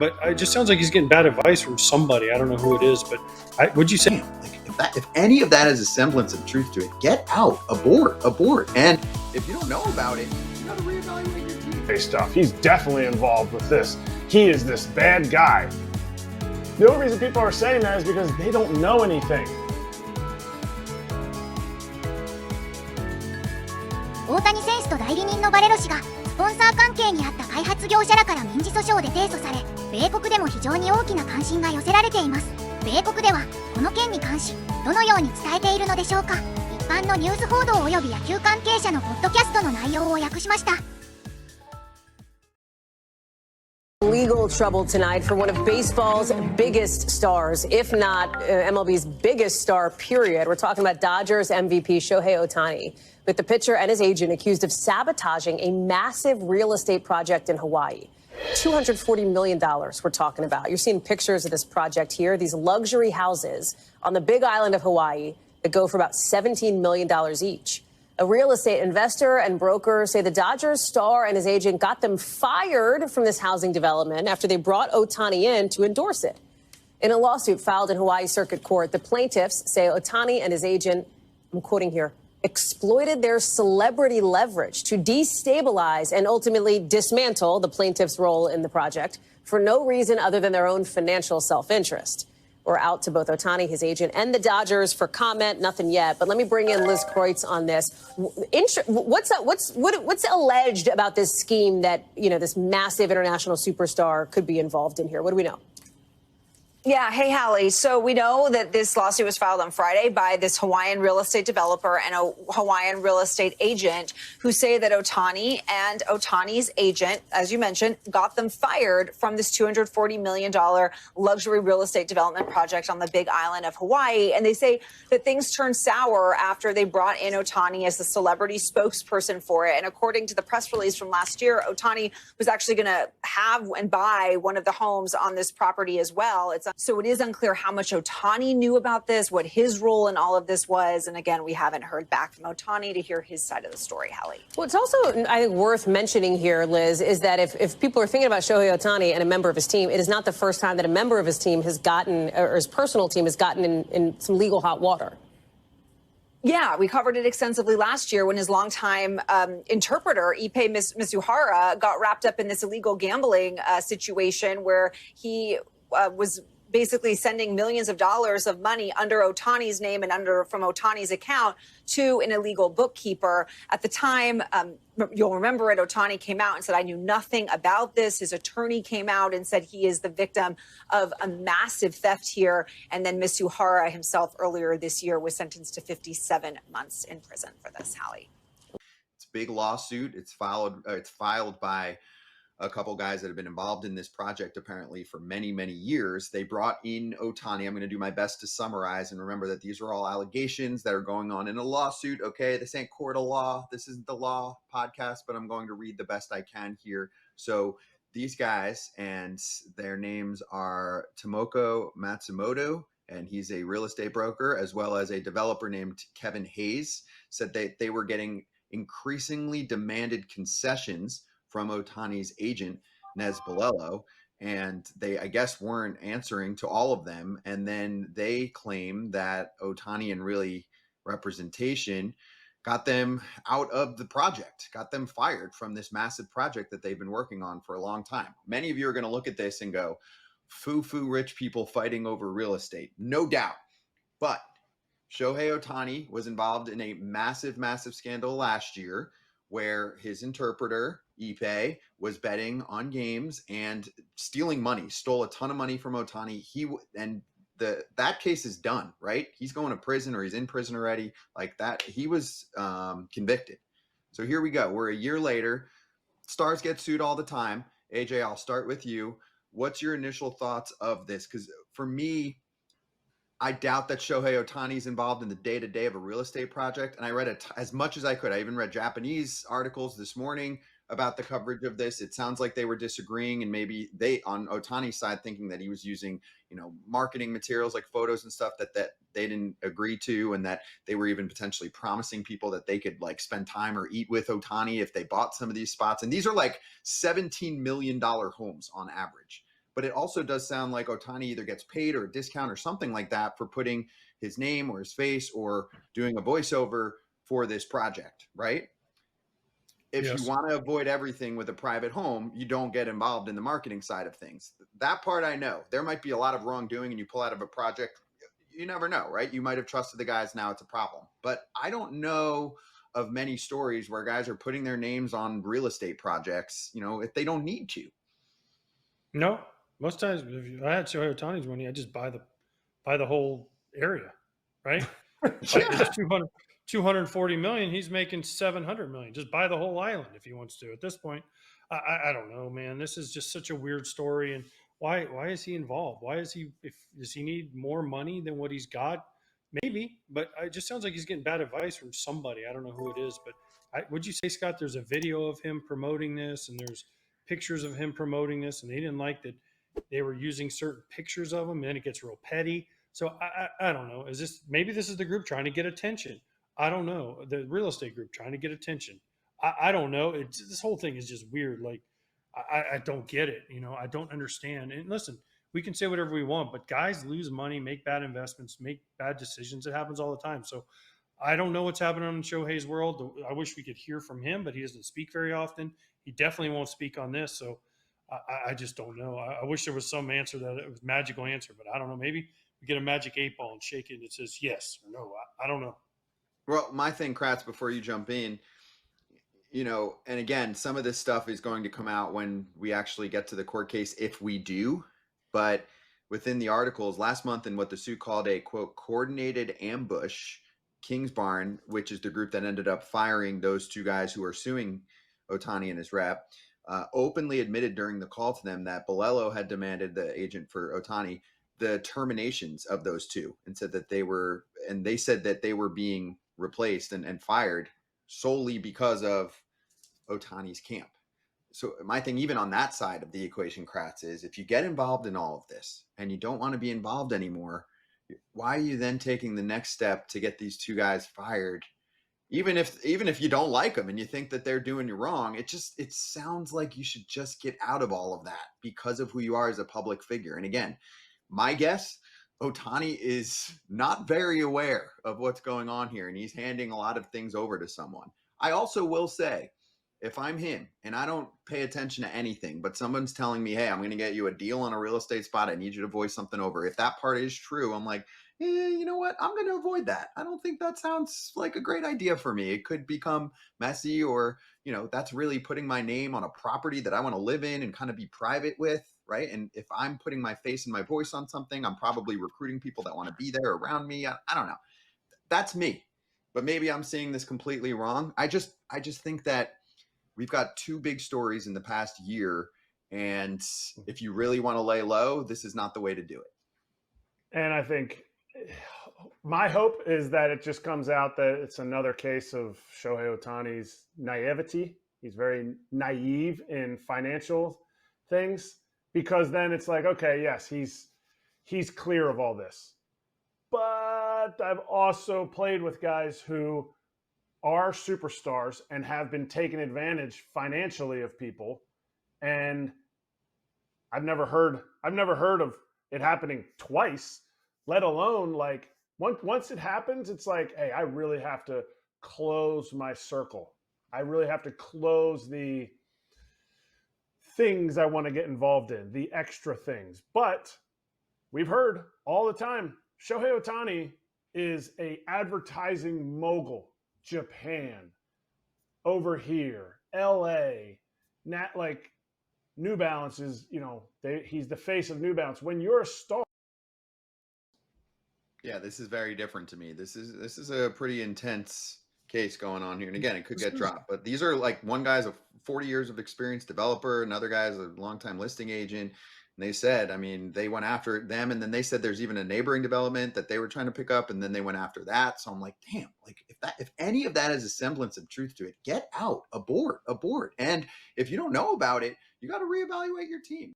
But it just sounds like he's getting bad advice from somebody. I don't know who it is, but would you say? If any of that has a semblance of truth to it, get out, abort. And if you don't know about it, you got to reevaluate your team. Stuff. He's definitely involved with this. He is this bad guy. The only reason people are saying that is because they don't know anything. 大谷選手と代理人のバレロ氏がスポンサー関係にあった開発業者らから民事訴訟で提訴され、米国でも非常に大きな関心が寄せられています。米国ではこの件に関しどのように伝えているのでしょうか。一般のニュース報道及び野球関係者のポッドキャストの内容を訳しました。Legal trouble tonight for one of baseball's biggest stars, if not MLB's biggest star, period. We're talking about Dodgers MVP Shohei Ohtani, with the pitcher and his agent accused of sabotaging a massive real estate project in Hawaii. $240 million we're talking about. You're seeing pictures of this project here, these luxury houses on the big island of Hawaii that go for about $17 million each. A real estate investor and broker say the Dodgers star and his agent got them fired from this housing development after they brought Ohtani in to endorse it. In a lawsuit filed in Hawaii Circuit Court, the plaintiffs say Ohtani and his agent, I'm quoting here, exploited their celebrity leverage to destabilize and ultimately dismantle the plaintiff's role in the project for no reason other than their own financial self-interest. We're out to both Ohtani, his agent, and the Dodgers for comment. Nothing yet, but let me bring in Liz Kreutz on this. What's alleged about this scheme that, you know, this massive international superstar could be involved in here? What do we know? Yeah. Hey, Hallie. So we know that this lawsuit was filed on Friday by this Hawaiian real estate developer and a Hawaiian real estate agent who say that Ohtani and Ohtani's agent, as you mentioned, got them fired from this $240 million luxury real estate development project on the big island of Hawaii. And they say that things turned sour after they brought in Ohtani as the celebrity spokesperson for it. And according to the press release from last year, Ohtani was actually going to have and buy one of the homes on this property as well. So it is unclear how much Ohtani knew about this, what his role in all of this was. And again, we haven't heard back from Ohtani to hear his side of the story, Hallie. Well, it's also, I think, worth mentioning here, Liz, is that if people are thinking about Shohei Ohtani and a member of his team, it is not the first time that a member of his team has gotten, or his personal team has gotten in some legal hot water. Yeah, we covered it extensively last year when his longtime interpreter, Ippei Mitsuhara, got wrapped up in this illegal gambling situation where he was basically sending millions of dollars of money under Ohtani's name and from Ohtani's account to an illegal bookkeeper. At the time, you'll remember it, Ohtani came out and said, I knew nothing about this. His attorney came out and said he is the victim of a massive theft here. And then Mitsuhara himself earlier this year was sentenced to 57 months in prison for this, Hallie. It's a big lawsuit. It's filed by a couple guys that have been involved in this project apparently for many, many years. They brought in Ohtani. I'm going to do my best to summarize and remember that these are all allegations that are going on in a lawsuit. Okay, this ain't court of law. This isn't the law podcast, but I'm going to read the best I can here. So these guys, and their names are Tomoko Matsumoto, and he's a real estate broker, as well as a developer named Kevin Hayes, said they were getting increasingly demanded concessions from Ohtani's agent, Nez Bolello, and they, I guess, weren't answering to all of them. And then they claim that Ohtani and really representation got them out of the project, got them fired from this massive project that they've been working on for a long time. Many of you are going to look at this and go, foo-foo rich people fighting over real estate. No doubt. But Shohei Ohtani was involved in a massive, massive scandal last year where his interpreter, Ippei, was betting on games and stealing money, stole a ton of money from Ohtani. That case is done, right? He's going to prison, or he's in prison already. Like that, he was convicted. So here we go. We're a year later. Stars get sued all the time. AJ, I'll start with you. What's your initial thoughts of this? Because for me, I doubt that Shohei Ohtani is involved in the day-to-day of a real estate project. And I read as much as I could. I even read Japanese articles this morning about the coverage of this. It sounds like they were disagreeing, and maybe they, on Ohtani's side, thinking that he was using, marketing materials like photos and stuff that they didn't agree to, and that they were even potentially promising people that they could like spend time or eat with Ohtani if they bought some of these spots. And these are like $17 million homes on average. But it also does sound like Ohtani either gets paid or a discount or something like that for putting his name or his face or doing a voiceover for this project, right? If Yes. you want to avoid everything with a private home, you don't get involved in the marketing side of things. That part I know. There might be a lot of wrongdoing and you pull out of a project. You never know, right? You might have trusted the guys. Now it's a problem. But I don't know of many stories where guys are putting their names on real estate projects, if they don't need to. No, most times if I had Shohei Ohtani's money, I just buy the whole area, right? Like it's 240 million. He's making 700 million. Just buy the whole island if he wants to. At this point, I don't know, man. This is just such a weird story. And why is he involved? Does he need more money than what he's got? Maybe, but it just sounds like he's getting bad advice from somebody. I don't know who it is, but would you say, Scott, there's a video of him promoting this and there's pictures of him promoting this, and they didn't like that they were using certain pictures of him, and then it gets real petty. So I don't know. Maybe this is the group trying to get attention? I don't know. The real estate group trying to get attention. I don't know. This whole thing is just weird. Like I don't get it. I don't understand. And listen, we can say whatever we want, but guys lose money, make bad investments, make bad decisions. It happens all the time. So I don't know what's happening in Shohei's world. I wish we could hear from him, but he doesn't speak very often. He definitely won't speak on this. So I just don't know. I wish there was some answer that it was magical answer, but I don't know. Maybe we get a magic 8-ball and shake it and it says yes or no. I don't know. Well, my thing, Kratz, before you jump in, and again, some of this stuff is going to come out when we actually get to the court case, if we do. But within the articles last month in what the suit called a, quote, coordinated ambush, Kingsbarn, which is the group that ended up firing those two guys who are suing Ohtani and his rep, openly admitted during the call to them that Bolello had demanded, the agent for Ohtani, the terminations of those two, and said that they said that they were being replaced and fired solely because of Ohtani's camp. So my thing, even on that side of the equation, Kratz, is if you get involved in all of this and you don't want to be involved anymore, why are you then taking the next step to get these two guys fired? Even if you don't like them and you think that they're doing you wrong, it sounds like you should just get out of all of that because of who you are as a public figure. And again, my guess, Ohtani is not very aware of what's going on here, and he's handing a lot of things over to someone. I also will say, if I'm him and I don't pay attention to anything, but someone's telling me, hey, I'm going to get you a deal on a real estate spot, I need you to voice something over. If that part is true, I'm like, you know what? I'm going to avoid that. I don't think that sounds like a great idea for me. It could become messy, or, that's really putting my name on a property that I want to live in and kind of be private with, right? And if I'm putting my face and my voice on something, I'm probably recruiting people that want to be there around me. I don't know. That's me. But maybe I'm seeing this completely wrong. I just think that we've got two big stories in the past year, and if you really want to lay low, this is not the way to do it. And I think my hope is that it just comes out that it's another case of Shohei Ohtani's naivety. He's very naive in financial things, because then it's like, okay, yes, he's clear of all this. But I've also played with guys who are superstars and have been taking advantage financially of people, and I've never heard of it happening twice, let alone like once it happens, it's like, hey, I really have to close my circle. I really have to close the things I want to get involved in, the extra things. But we've heard all the time, Shohei Ohtani is a advertising mogul. Japan, over here, LA, like New Balance is, he's the face of New Balance. When you're a star. Yeah, this is very different to me. This is a pretty intense case going on here. And again, it could get dropped, but these are like, one guy's a 40 years of experience developer, another guy's a longtime listing agent. And they said, they went after them, and then they said there's even a neighboring development that they were trying to pick up, and then they went after that. So I'm like, damn, like if any of that has a semblance of truth to it, get out, abort. And if you don't know about it, you got to reevaluate your team.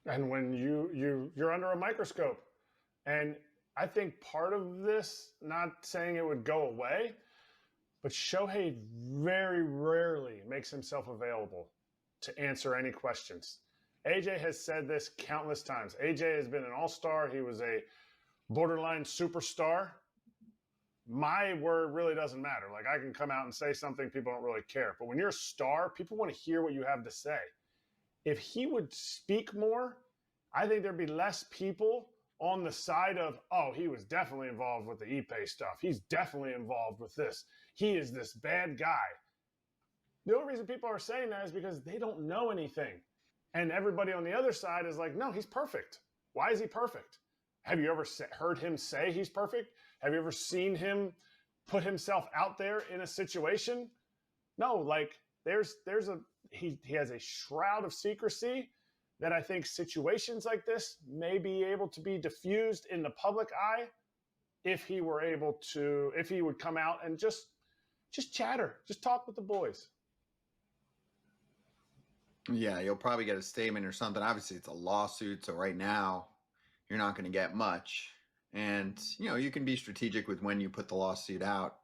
And when you're under a microscope, and I think part of this, not saying it would go away, But Shohei very rarely makes himself available to answer any questions. AJ has said this countless times. AJ has been an all-star. He was a borderline superstar. My word really doesn't matter. Like, I can come out and say something, people don't really care. But when you're a star, people want to hear what you have to say. If he would speak more, I think there'd be less people on the side of, oh, he was definitely involved with the Ipe stuff. He's definitely involved with this. He is this bad guy. The only reason people are saying that is because they don't know anything. And everybody on the other side is like, no, he's perfect. Why is he perfect? Have you ever heard him say he's perfect? Have you ever seen him put himself out there in a situation? No, like he has a shroud of secrecy that I think situations like this may be able to be diffused in the public eye if he would come out and just chatter, just talk with the boys. Yeah, you'll probably get a statement or something. Obviously, it's a lawsuit, so right now you're not going to get much. And, you can be strategic with when you put the lawsuit out.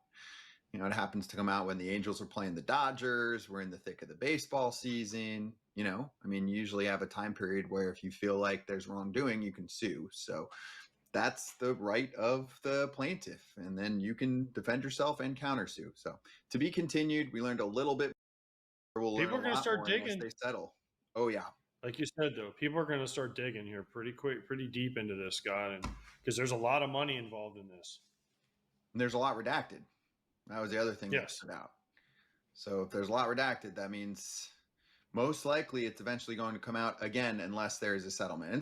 It happens to come out when the Angels are playing the Dodgers. We're in the thick of the baseball season. You usually have a time period where if you feel like there's wrongdoing, you can sue. So that's the right of the plaintiff. And then you can defend yourself and countersue. So to be continued, we learned a little bit. People are going to start digging. They settle. Oh, yeah. Like you said, though, people are going to start digging here pretty quick, pretty deep into this, Scott, and because there's a lot of money involved in this. And there's a lot redacted. That was the other thing that stood out. So if there's a lot redacted, that means most likely it's eventually going to come out again unless there is a settlement.